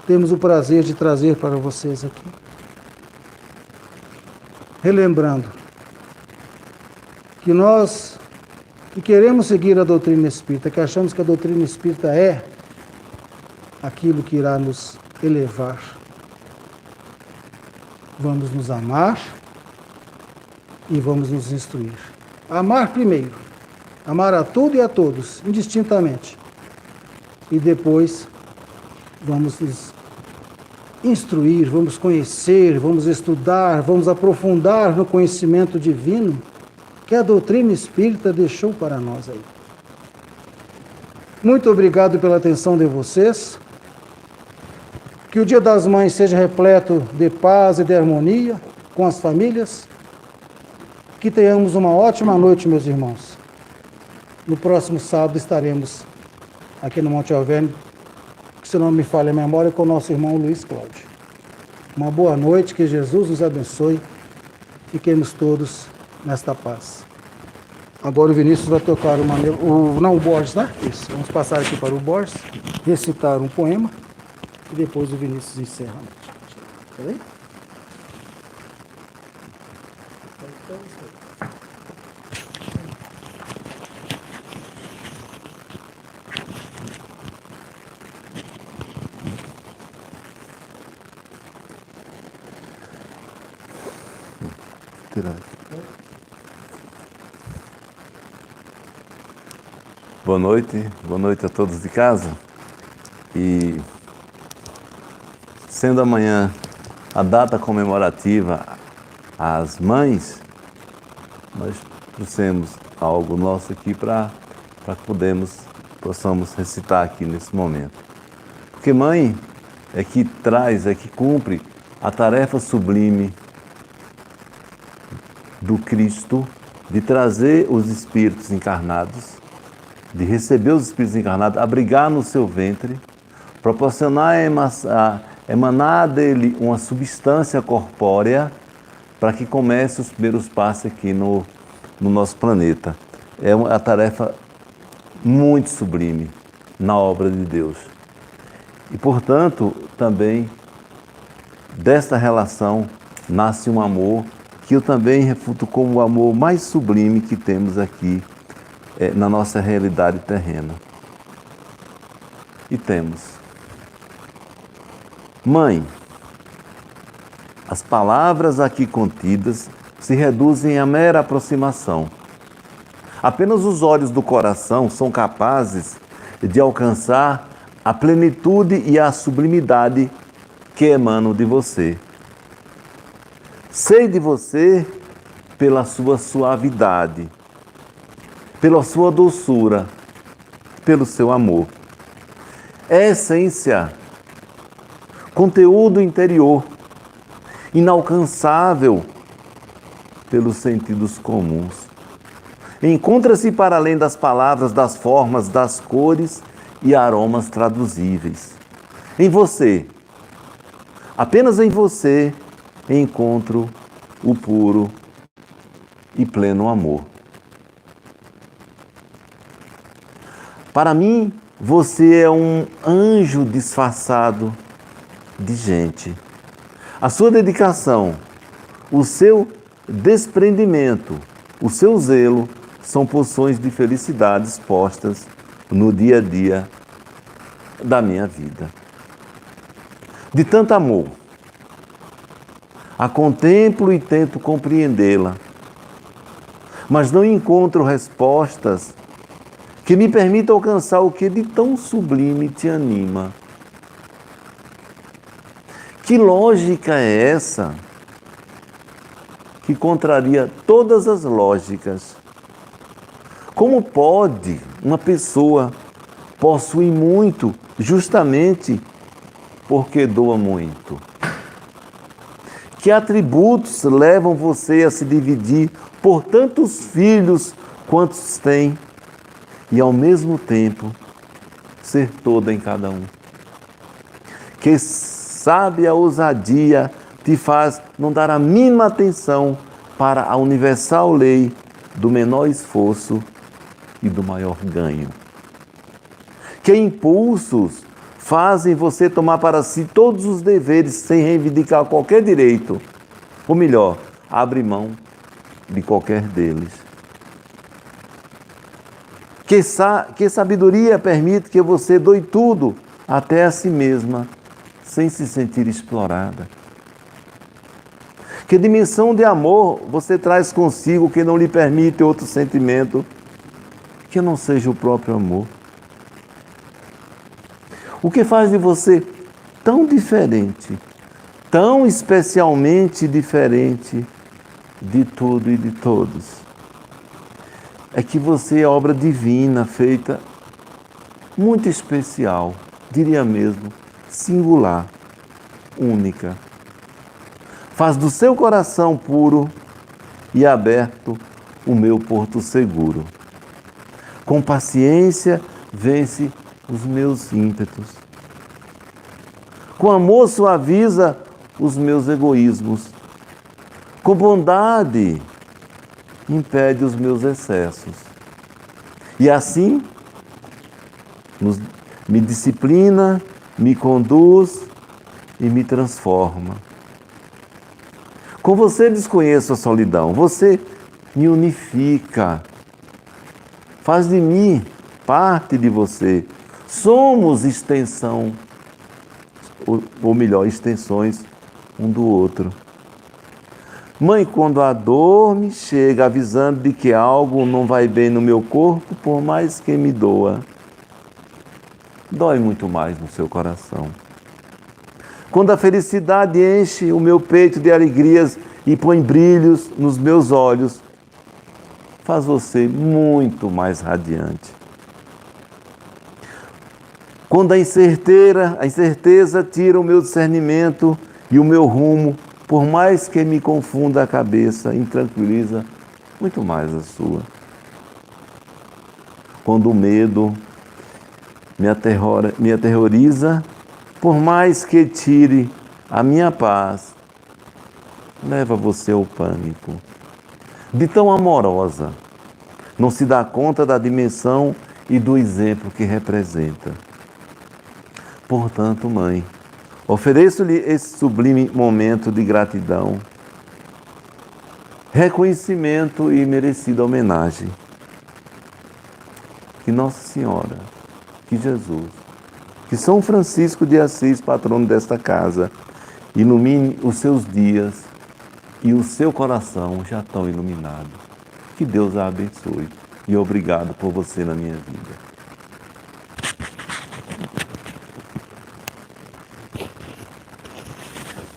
temos o prazer de trazer para vocês aqui. Relembrando que nós que queremos seguir a doutrina espírita, que achamos que a doutrina espírita é aquilo que irá nos elevar, vamos nos amar e vamos nos instruir. Amar primeiro, amar a tudo e a todos, indistintamente. E depois vamos nos instruir, vamos conhecer, vamos estudar, vamos aprofundar no conhecimento divino que a doutrina espírita deixou para nós aí. Muito obrigado pela atenção de vocês. Que o Dia das Mães seja repleto de paz e de harmonia com as famílias. Que tenhamos uma ótima noite, meus irmãos. No próximo sábado estaremos aqui no Monte Alverne, se não me falha a memória, com o nosso irmão Luiz Cláudio. Uma boa noite, que Jesus nos abençoe. Fiquemos todos nesta paz. Agora o Vinícius vai tocar o Borges, né? Isso. Vamos passar aqui para o Borges, recitar um poema e depois o Vinícius encerra. Tá bem? Boa noite a todos de casa. E sendo amanhã a data comemorativa às mães, nós trouxemos algo nosso aqui para que possamos recitar aqui nesse momento. Porque mãe é que traz, é que cumpre a tarefa sublime do Cristo de trazer os espíritos encarnados, de receber os espíritos encarnados, abrigar no seu ventre, proporcionar emanar dele uma substância corpórea para que comece os primeiros passos aqui no nosso planeta. É uma tarefa muito sublime na obra de Deus. E, portanto, também desta relação nasce um amor que eu também refuto como o amor mais sublime que temos aqui na nossa realidade terrena. E temos. Mãe, as palavras aqui contidas se reduzem a mera aproximação. Apenas os olhos do coração são capazes de alcançar a plenitude e a sublimidade que emanam de você. Sei de você pela sua suavidade, pela sua doçura, pelo seu amor. É essência, conteúdo interior, inalcançável pelos sentidos comuns. Encontra-se para além das palavras, das formas, das cores e aromas traduzíveis. Em você, apenas em você, encontro o puro e pleno amor. Para mim, você é um anjo disfarçado de gente. A sua dedicação, o seu desprendimento, o seu zelo são porções de felicidades postas no dia a dia da minha vida. De tanto amor, a contemplo e tento compreendê-la, mas não encontro respostas que me permitam alcançar o que de tão sublime te anima. Que lógica é essa que contraria todas as lógicas? Como pode uma pessoa possuir muito justamente porque doa muito? Que atributos levam você a se dividir por tantos filhos quantos tem e ao mesmo tempo ser toda em cada um? Que sábia ousadia te faz não dar a mínima atenção para a universal lei do menor esforço e do maior ganho? Que impulsos fazem você tomar para si todos os deveres sem reivindicar qualquer direito? Ou melhor, abre mão de qualquer deles. Que sabedoria permite que você doe tudo, até a si mesma, sem se sentir explorada? Que dimensão de amor você traz consigo que não lhe permite outro sentimento que não seja o próprio amor? O que faz de você tão diferente, tão especialmente diferente de tudo e de todos? É que você é obra divina, feita muito especial, diria mesmo, singular, única. Faz do seu coração puro e aberto o meu porto seguro. Com paciência, vence os meus ímpetos. Com amor, suaviza os meus egoísmos. Com bondade, impede os meus excessos. E assim, me disciplina, me conduz e me transforma. Com você desconheço a solidão, você me unifica, faz de mim parte de você. Somos extensão, ou melhor, extensões um do outro. Mãe, quando a dor me chega avisando de que algo não vai bem no meu corpo, por mais que me doa, dói muito mais no seu coração. Quando a felicidade enche o meu peito de alegrias e põe brilhos nos meus olhos, faz você muito mais radiante. Quando a incerteza tira o meu discernimento e o meu rumo, por mais que me confunda a cabeça, intranquiliza muito mais a sua. Quando o medo me aterroriza, por mais que tire a minha paz, leva você ao pânico. De tão amorosa, não se dá conta da dimensão e do exemplo que representa. Portanto, mãe, ofereço-lhe esse sublime momento de gratidão, reconhecimento e merecida homenagem. Que Nossa Senhora, que Jesus, que São Francisco de Assis, patrono desta casa, ilumine os seus dias e o seu coração já tão iluminado. Que Deus a abençoe e obrigado por você na minha vida.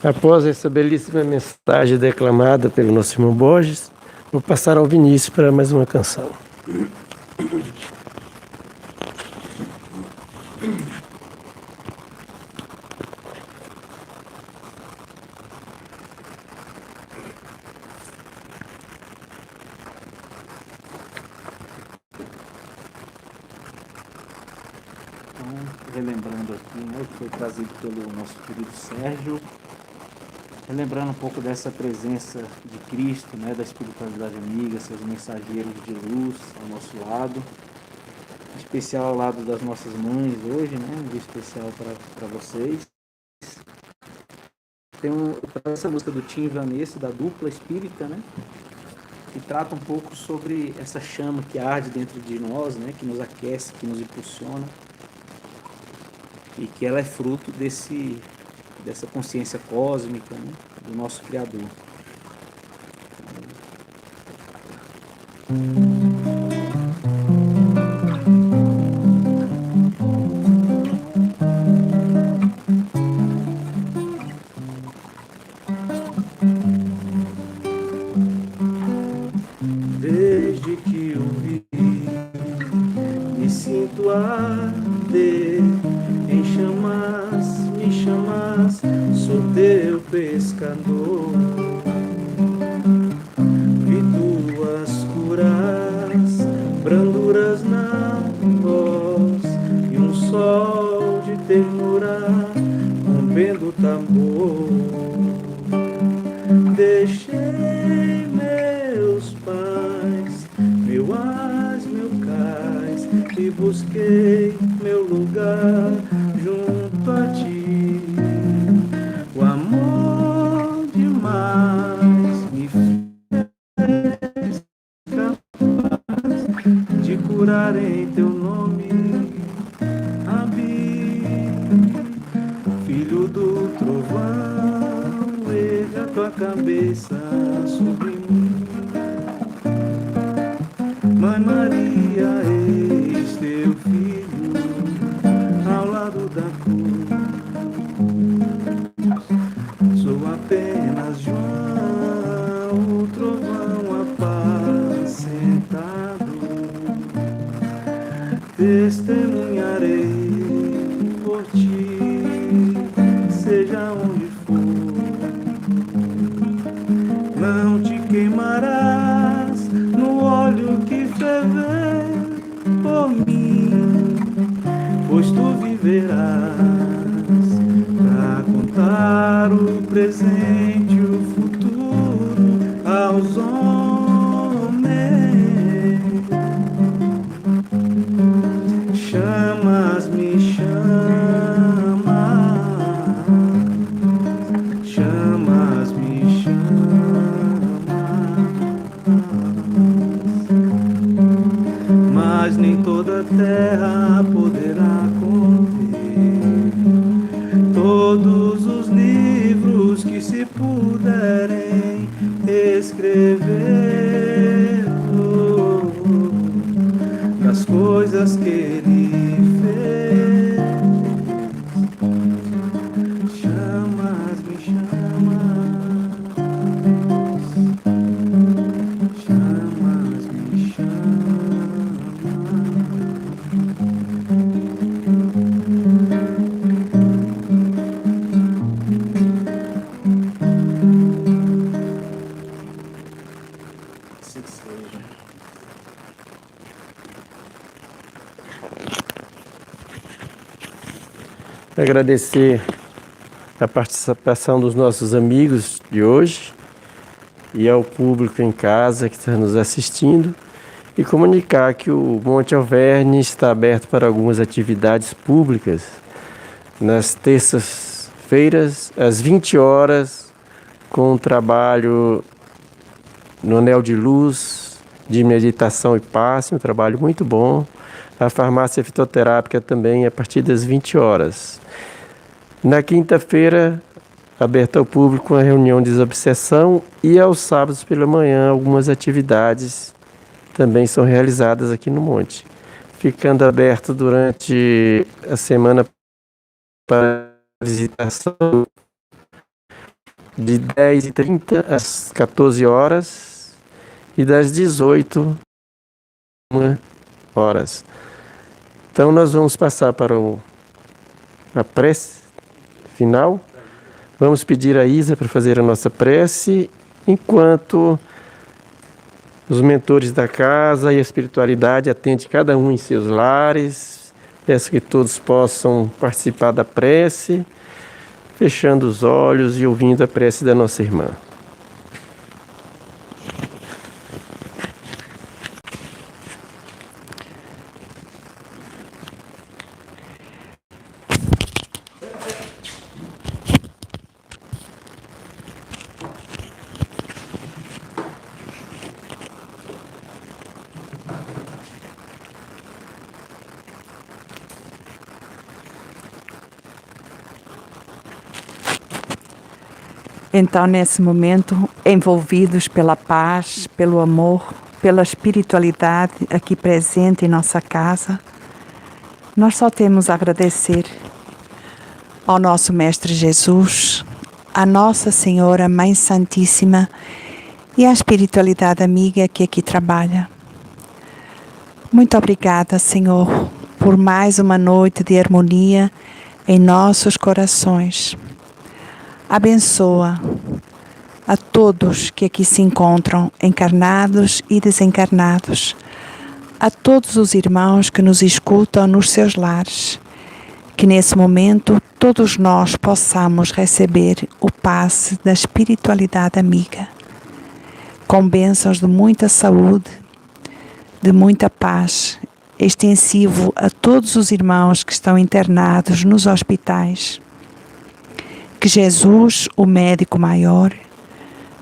Após essa belíssima mensagem declamada pelo nosso irmão Borges, vou passar ao Vinícius para mais uma canção. Relembrando aqui, né, o que foi trazido pelo nosso querido Sérgio, relembrando um pouco dessa presença de Cristo, né, da espiritualidade amiga, seus mensageiros de luz ao nosso lado, em especial ao lado das nossas mães hoje, né, um dia especial para vocês. Tem essa música do Tim e Vanessa, da dupla espírita, né, que trata um pouco sobre essa chama que arde dentro de nós, né, que nos aquece, que nos impulsiona, e que ela é fruto dessa consciência cósmica, né, do nosso Criador. Desde que eu vi, me sinto arder em chamas, me chamas, sou teu pescador. Vi tuas curas, branduras na voz e um sol de ternura rompendo o tambor. Deixei meus pais, meu ás, meu cais, e busquei meu lugar junto a ti. O amor demais me fez capaz de curar em teu nome. Abi, filho do trovão, erga tua cabeça sobre mim. Mãe Maria, eis teu filho ao lado da cruz. Sou apenas João, o trovão apacentado. Testemunharei por ti, seja onde for. Não te queimarás no óleo que ferver, dar o presente e o futuro aos homens. Chamas, me chamas, chamas, me chamas, mas nem toda a terra poderá conter todos os livros que se puderem escrever das coisas que ele fez. Chamas, me chamas, chamas, me Agradecer a participação dos nossos amigos de hoje e ao público em casa que está nos assistindo e comunicar que o Monte Alverne está aberto para algumas atividades públicas nas terças-feiras, às 20 horas, com um trabalho no Anel de Luz, de meditação e passe, um trabalho muito bom. A farmácia fitoterápica também a partir das 20 horas. Na quinta-feira, aberta ao público, uma reunião de desobsessão e aos sábados pela manhã algumas atividades também são realizadas aqui no Monte. Ficando aberto durante a semana para visitação de 10h30 às 14 horas e das 18 horas. Então nós vamos passar para a prece final. Vamos pedir a Isa para fazer a nossa prece, enquanto os mentores da casa e a espiritualidade atendem cada um em seus lares. Peço que todos possam participar da prece, fechando os olhos e ouvindo a prece da nossa irmã. Então, nesse momento, envolvidos pela paz, pelo amor, pela espiritualidade aqui presente em nossa casa, nós só temos a agradecer ao nosso Mestre Jesus, à Nossa Senhora Mãe Santíssima e à espiritualidade amiga que aqui trabalha. Muito obrigada, Senhor, por mais uma noite de harmonia em nossos corações. Abençoa a todos que aqui se encontram, encarnados e desencarnados, a todos os irmãos que nos escutam nos seus lares, que nesse momento todos nós possamos receber o passe da espiritualidade amiga, com bênçãos de muita saúde, de muita paz, extensivo a todos os irmãos que estão internados nos hospitais. Que Jesus, o médico maior,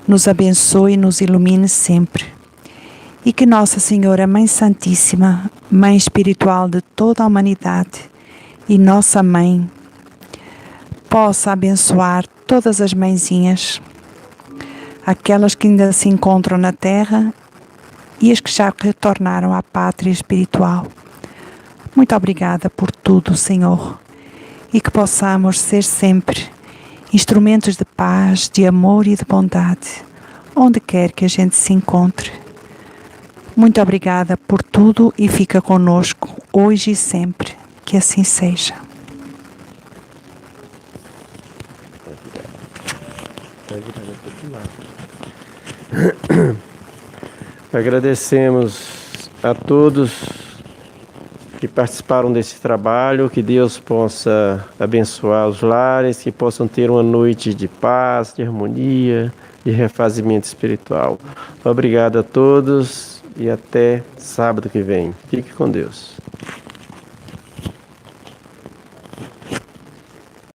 nos abençoe e nos ilumine sempre. E que Nossa Senhora Mãe Santíssima, Mãe espiritual de toda a humanidade e nossa Mãe, possa abençoar todas as mãezinhas, aquelas que ainda se encontram na Terra e as que já retornaram à pátria espiritual. Muito obrigada por tudo, Senhor, e que possamos ser sempre instrumentos de paz, de amor e de bondade, onde quer que a gente se encontre. Muito obrigada por tudo e fica conosco hoje e sempre. Que assim seja. Agradecemos a todos que participaram desse trabalho, que Deus possa abençoar os lares, que possam ter uma noite de paz, de harmonia, de refazimento espiritual. Obrigado a todos e até sábado que vem. Fique com Deus.